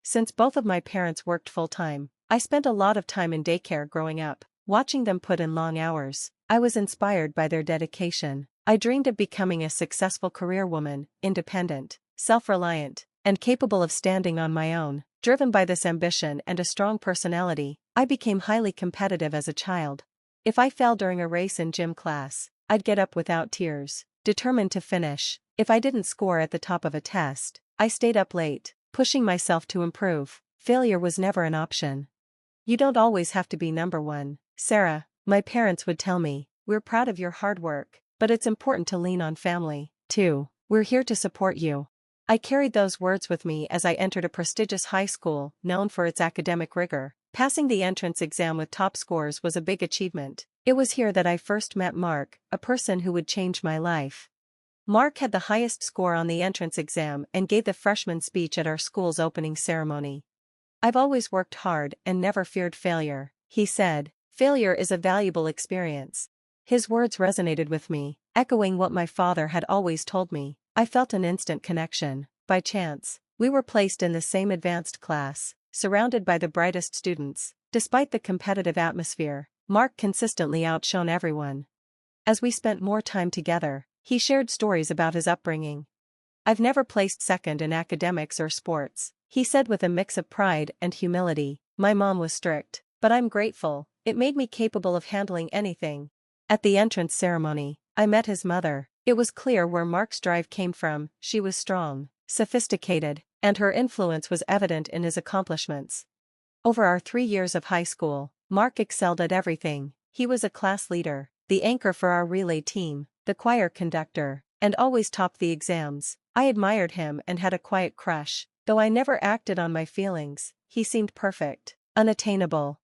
Since both of my parents worked full-time, I spent a lot of time in daycare growing up, watching them put in long hours. I was inspired by their dedication. I dreamed of becoming a successful career woman, independent, self-reliant, and capable of standing on my own. Driven by this ambition and a strong personality, I became highly competitive as a child. If I fell during a race in gym class, I'd get up without tears, determined to finish. If I didn't score at the top of a test, I stayed up late, pushing myself to improve. Failure was never an option. You don't always have to be number one, Sarah, my parents would tell me. We're proud of your hard work, but it's important to lean on family, too. We're here to support you. I carried those words with me as I entered a prestigious high school known for its academic rigor. Passing the entrance exam with top scores was a big achievement. It was here that I first met Mark, a person who would change my life. Mark had the highest score on the entrance exam and gave the freshman speech at our school's opening ceremony. I've always worked hard and never feared failure, he said. Failure is a valuable experience. His words resonated with me, echoing what my father had always told me. I felt an instant connection. By chance, we were placed in the same advanced class, surrounded by the brightest students. Despite the competitive atmosphere, Mark consistently outshone everyone. As we spent more time together, he shared stories about his upbringing. I've never placed second in academics or sports, he said with a mix of pride and humility. My mom was strict, but I'm grateful. It made me capable of handling anything. At the entrance ceremony, I met his mother. It was clear where Mark's drive came from. She was strong, sophisticated, and her influence was evident in his accomplishments. Over our 3 years of high school, Mark excelled at everything. He was a class leader, the anchor for our relay team, the choir conductor, and always topped the exams. I admired him and had a quiet crush. Though I never acted on my feelings, he seemed perfect, unattainable.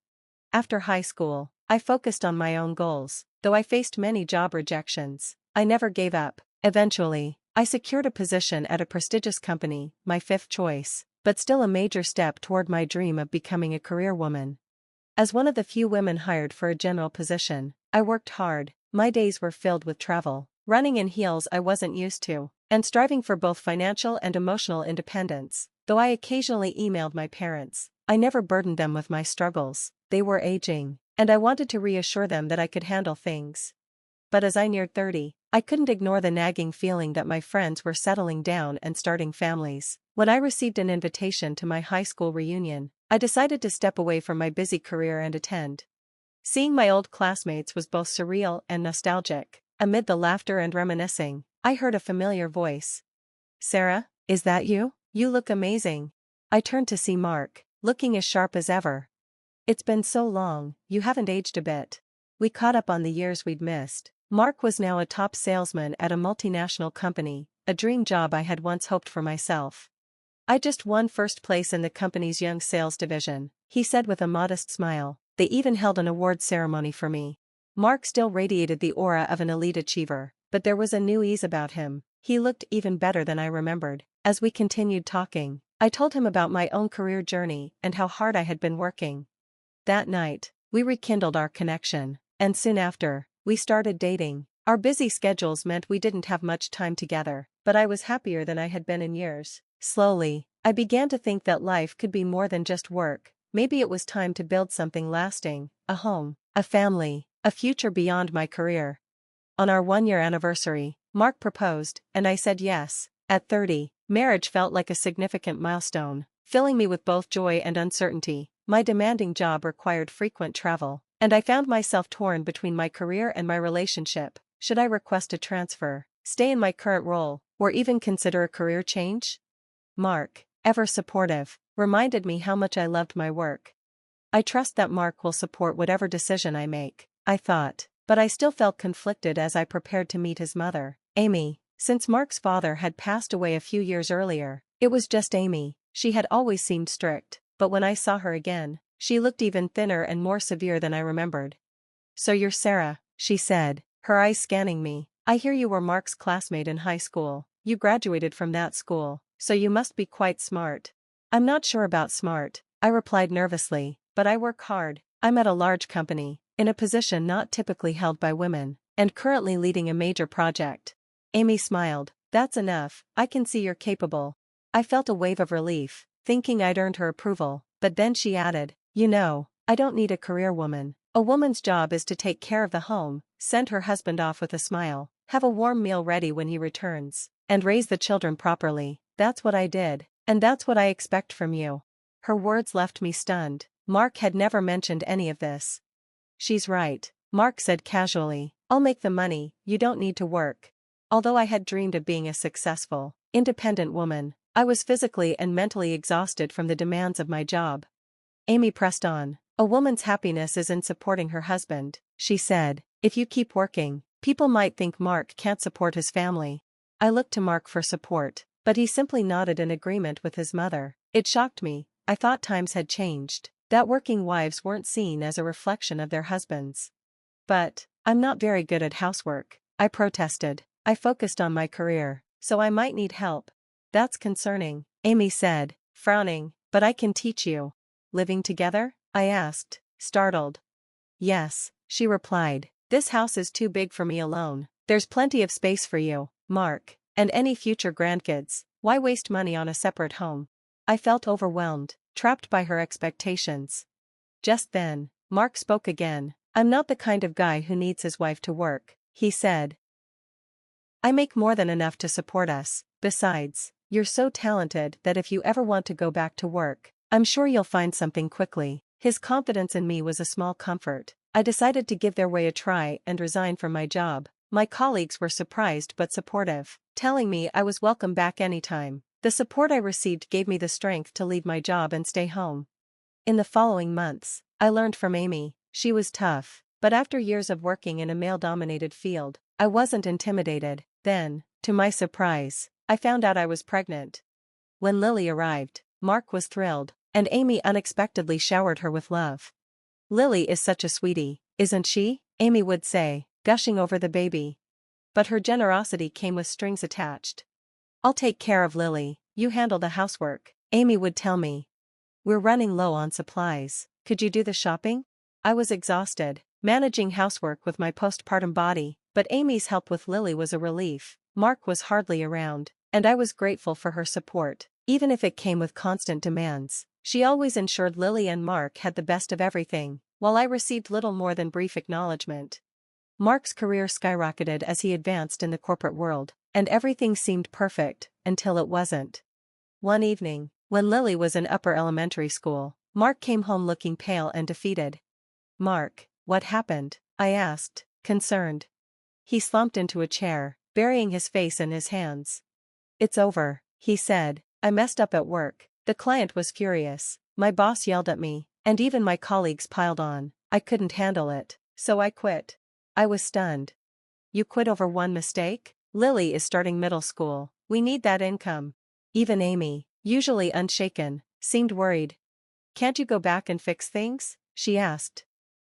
After high school, I focused on my own goals. Though I faced many job rejections, I never gave up. Eventually, I secured a position at a prestigious company, my fifth choice, but still a major step toward my dream of becoming a career woman. As one of the few women hired for a general position, I worked hard. My days were filled with travel, running in heels I wasn't used to, and striving for both financial and emotional independence. Though I occasionally emailed my parents, I never burdened them with my struggles. They were aging, and I wanted to reassure them that I could handle things. But as I neared 30, I couldn't ignore the nagging feeling that my friends were settling down and starting families. When I received an invitation to my high school reunion, I decided to step away from my busy career and attend. Seeing my old classmates was both surreal and nostalgic. Amid the laughter and reminiscing, I heard a familiar voice. Sarah, is that you? You look amazing. I turned to see Mark, looking as sharp as ever. It's been so long, you haven't aged a bit. We caught up on the years we'd missed. Mark was now a top salesman at a multinational company, a dream job I had once hoped for myself. I just won first place in the company's young sales division, he said with a modest smile. They even held an award ceremony for me. Mark still radiated the aura of an elite achiever, but there was a new ease about him. He looked even better than I remembered. As we continued talking, I told him about my own career journey and how hard I had been working. That night, we rekindled our connection, and soon after, we started dating. Our busy schedules meant we didn't have much time together, but I was happier than I had been in years. Slowly, I began to think that life could be more than just work. Maybe it was time to build something lasting, a home, a family, a future beyond my career. On our 1-year anniversary, Mark proposed, and I said yes. At 30, marriage felt like a significant milestone, filling me with both joy and uncertainty. My demanding job required frequent travel, and I found myself torn between my career and my relationship. Should I request a transfer, stay in my current role, or even consider a career change? Mark, ever supportive, reminded me how much I loved my work. I trust that Mark will support whatever decision I make, I thought, but I still felt conflicted as I prepared to meet his mother, Amy. Since Mark's father had passed away a few years earlier, it was just Amy. She had always seemed strict, but when I saw her again, she looked even thinner and more severe than I remembered. So you're Sarah, she said, her eyes scanning me. I hear you were Mark's classmate in high school. You graduated from that school, so you must be quite smart. I'm not sure about smart, I replied nervously, but I work hard. I'm at a large company, in a position not typically held by women, and currently leading a major project. Amy smiled. That's enough, I can see you're capable. I felt a wave of relief. thinking I'd earned her approval, but then she added, "You know, I don't need a career woman. A woman's job is to take care of the home, send her husband off with a smile, have a warm meal ready when he returns, and raise the children properly. That's what I did, and that's what I expect from you." Her words left me stunned. Mark had never mentioned any of this. "She's right," Mark said casually. "I'll make the money, you don't need to work." Although I had dreamed of being a successful, independent woman, I was physically and mentally exhausted from the demands of my job. Amy pressed on. "A woman's happiness is in supporting her husband," she said. "If you keep working, people might think Mark can't support his family." I looked to Mark for support, but he simply nodded in agreement with his mother. It shocked me. I thought times had changed, that working wives weren't seen as a reflection of their husbands. "But I'm not very good at housework," I protested. "I focused on my career, so I might need help." "That's concerning," Amy said, frowning, "but I can teach you." "Living together?" I asked, startled. "Yes," she replied. "This house is too big for me alone. There's plenty of space for you, Mark, and any future grandkids. Why waste money on a separate home?" I felt overwhelmed, trapped by her expectations. Just then, Mark spoke again. "I'm not the kind of guy who needs his wife to work," he said. "I make more than enough to support us. Besides, you're so talented that if you ever want to go back to work, I'm sure you'll find something quickly." His confidence in me was a small comfort. I decided to give their way a try and resign from my job. My colleagues were surprised but supportive, telling me I was welcome back anytime. The support I received gave me the strength to leave my job and stay home. In the following months, I learned from Amy. She was tough, but after years of working in a male-dominated field, I wasn't intimidated. Then, to my surprise, I found out I was pregnant. When Lily arrived, Mark was thrilled, and Amy unexpectedly showered her with love. "Lily is such a sweetie, isn't she?" Amy would say, gushing over the baby. But her generosity came with strings attached. "I'll take care of Lily, you handle the housework," Amy would tell me. "We're running low on supplies. Could you do the shopping?" I was exhausted, managing housework with my postpartum body, but Amy's help with Lily was a relief. Mark was hardly around, and I was grateful for her support, even if it came with constant demands. She always ensured Lily and Mark had the best of everything, while I received little more than brief acknowledgement. Mark's career skyrocketed as he advanced in the corporate world, and everything seemed perfect, until it wasn't. One evening, when Lily was in upper elementary school, Mark came home looking pale and defeated. "Mark, what happened?" I asked, concerned. He slumped into a chair, burying his face in his hands. "It's over," he said. "I messed up at work. The client was furious, my boss yelled at me, and even my colleagues piled on. I couldn't handle it, so I quit." I was stunned. "You quit over one mistake? Lily is starting middle school. We need that income." Even Amy, usually unshaken, seemed worried. "Can't you go back and fix things?" she asked.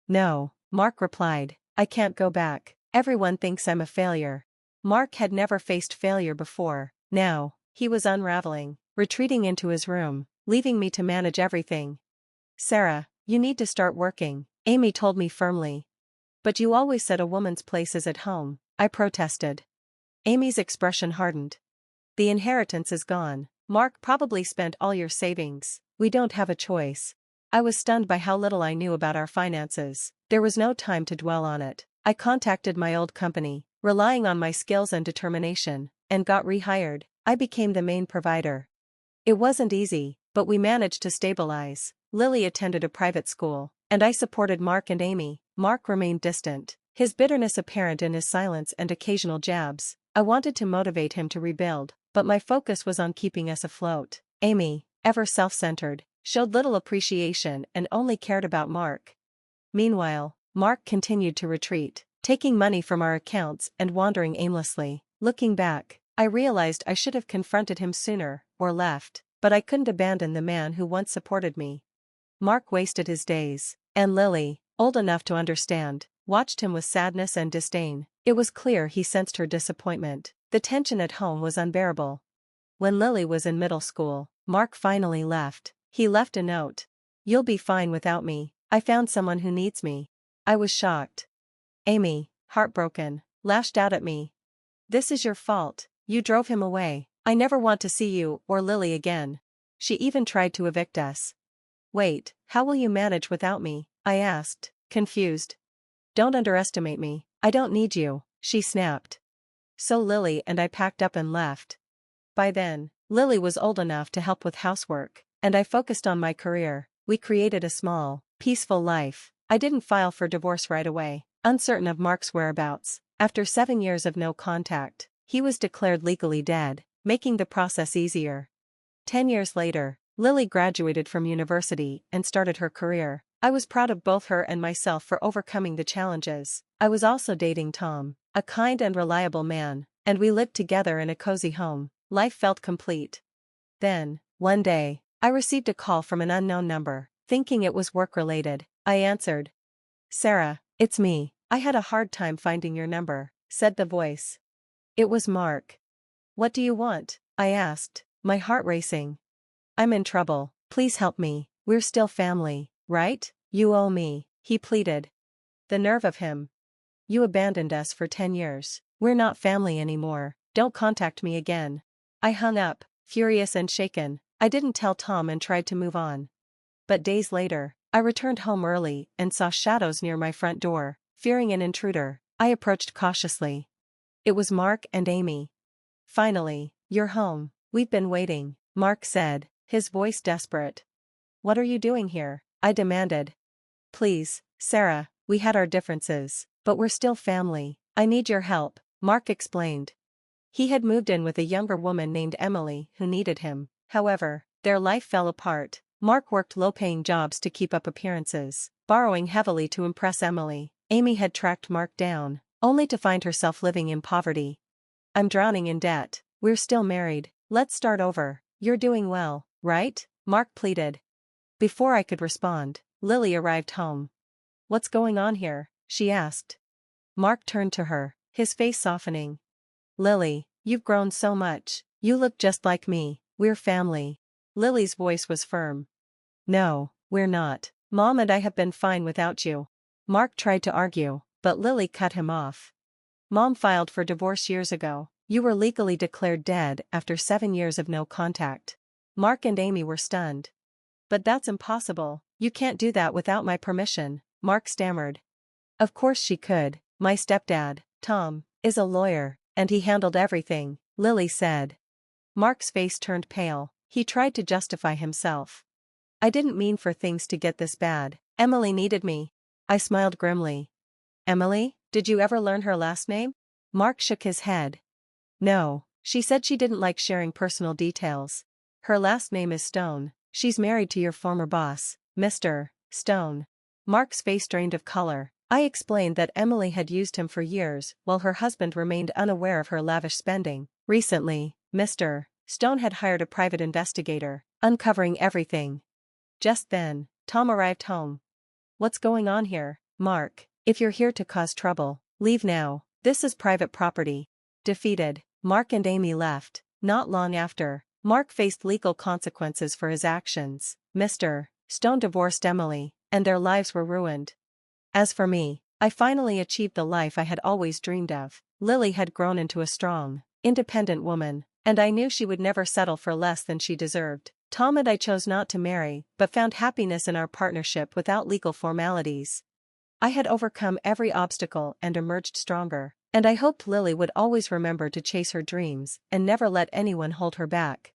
"No," Mark replied. "I can't go back. Everyone thinks I'm a failure." Mark had never faced failure before. Now, he was unraveling, retreating into his room, leaving me to manage everything. "Sarah, you need to start working," Amy told me firmly. "But you always said a woman's place is at home," I protested. Amy's expression hardened. "The inheritance is gone. Mark probably spent all your savings. We don't have a choice." I was stunned by how little I knew about our finances. There was no time to dwell on it. I contacted my old company, relying on my skills and determination, and got rehired. I became the main provider. It wasn't easy, but we managed to stabilize. Lily attended a private school, and I supported Mark and Amy. Mark remained distant, his bitterness apparent in his silence and occasional jabs. I wanted to motivate him to rebuild, but my focus was on keeping us afloat. Amy, ever self-centered, showed little appreciation and only cared about Mark. Meanwhile, Mark continued to retreat, taking money from our accounts and wandering aimlessly. Looking back, I realized I should have confronted him sooner, or left, but I couldn't abandon the man who once supported me. Mark wasted his days, and Lily, old enough to understand, watched him with sadness and disdain. It was clear he sensed her disappointment. The tension at home was unbearable. When Lily was in middle school, Mark finally left. He left a note. "You'll be fine without me. I found someone who needs me." I was shocked. Amy, heartbroken, lashed out at me. "This is your fault. You drove him away. I never want to see you or Lily again." She even tried to evict us. Wait, how will you manage without me? I asked, confused. Don't underestimate me, I don't need you, she snapped. So Lily and I packed up and left. By then, Lily was old enough to help with housework, and I focused on my career. We created a small, peaceful life. I didn't file for divorce right away, uncertain of Mark's whereabouts. After 7 years of no contact, he was declared legally dead, making the process easier. 10 years later, Lily graduated from university and started her career. I was proud of both her and myself for overcoming the challenges. I was also dating Tom, a kind and reliable man, and we lived together in a cozy home. Life felt complete. Then, one day, I received a call from an unknown number. Thinking it was work-related, I answered. Sarah, it's me. I had a hard time finding your number, said the voice. It was Mark. What do you want? I asked, my heart racing. I'm in trouble, please help me. We're still family, right? You owe me, he pleaded. The nerve of him. You abandoned us for 10 years. We're not family anymore. Don't contact me again. I hung up, furious and shaken. I didn't tell Tom and tried to move on. But days later, I returned home early and saw shadows near my front door. Fearing an intruder, I approached cautiously. It was Mark and Amy. Finally, you're home. We've been waiting, Mark said, his voice desperate. What are you doing here? I demanded. Please, Sarah, we had our differences, but we're still family. I need your help, Mark explained. He had moved in with a younger woman named Emily who needed him. However, their life fell apart. Mark worked low-paying jobs to keep up appearances, borrowing heavily to impress Emily. Amy had tracked Mark down, only to find herself living in poverty. I'm drowning in debt. We're still married. Let's start over. You're doing well, right? Mark pleaded. Before I could respond, Lily arrived home. What's going on here? She asked. Mark turned to her, his face softening. Lily, you've grown so much. You look just like me. We're family. Lily's voice was firm. No, we're not. Mom and I have been fine without you. Mark tried to argue, but Lily cut him off. Mom filed for divorce years ago. You were legally declared dead after 7 years of no contact. Mark and Amy were stunned. But that's impossible. You can't do that without my permission, Mark stammered. Of course she could. My stepdad, Tom, is a lawyer, and he handled everything, Lily said. Mark's face turned pale. He tried to justify himself. I didn't mean for things to get this bad. Emily needed me. I smiled grimly. Emily, did you ever learn her last name? Mark shook his head. No, she said she didn't like sharing personal details. Her last name is Stone. She's married to your former boss, Mr. Stone. Mark's face drained of color. I explained that Emily had used him for years while her husband remained unaware of her lavish spending. Recently, Mr. Stone had hired a private investigator, uncovering everything. Just then, Tom arrived home. What's going on here, Mark? If you're here to cause trouble, leave now. This is private property. Defeated, Mark and Amy left. Not long after, Mark faced legal consequences for his actions. Mr. Stone divorced Emily, and their lives were ruined. As for me, I finally achieved the life I had always dreamed of. Lily had grown into a strong, independent woman, and I knew she would never settle for less than she deserved. Tom and I chose not to marry, but found happiness in our partnership without legal formalities. I had overcome every obstacle and emerged stronger, and I hoped Lily would always remember to chase her dreams and never let anyone hold her back.